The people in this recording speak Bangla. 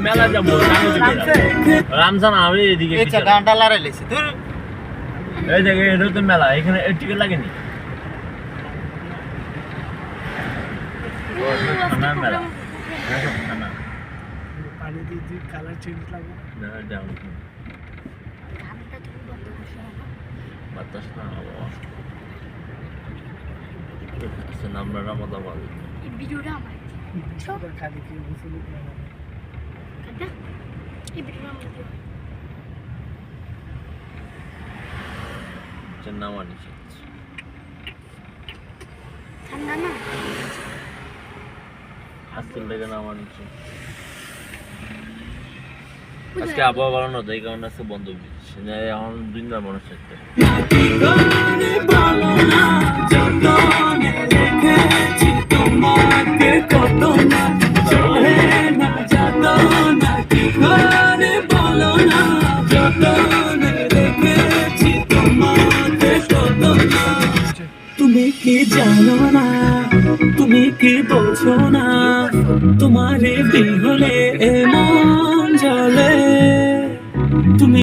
মেলা যাবো রামজান আমি এদিকে গানটা লড়াই লেছি তোর এই জায়গায় এটা তো মেলা এখানে টিকিট লাগেনি মেলা পানি দিয়ে কালার চেঞ্জ লাগে বাতাস না আমরা রামাদাবাদ ভিডিওটা আমার খালি কি বুঝলি কাটা এই ভিডিওটা আমার নামা নিচে ঠান্ডা না আজকাল থেকে নামা নিচে আজকে আবহাওয়া ভালো না এই কারণে আজকে বন্ধ দিচ্ছে এখন 2 দিন মনে হচ্ছে তুমি কি জানো না তুমি কি বোঝো না তোমারে বিহলে এমন জলে তুমি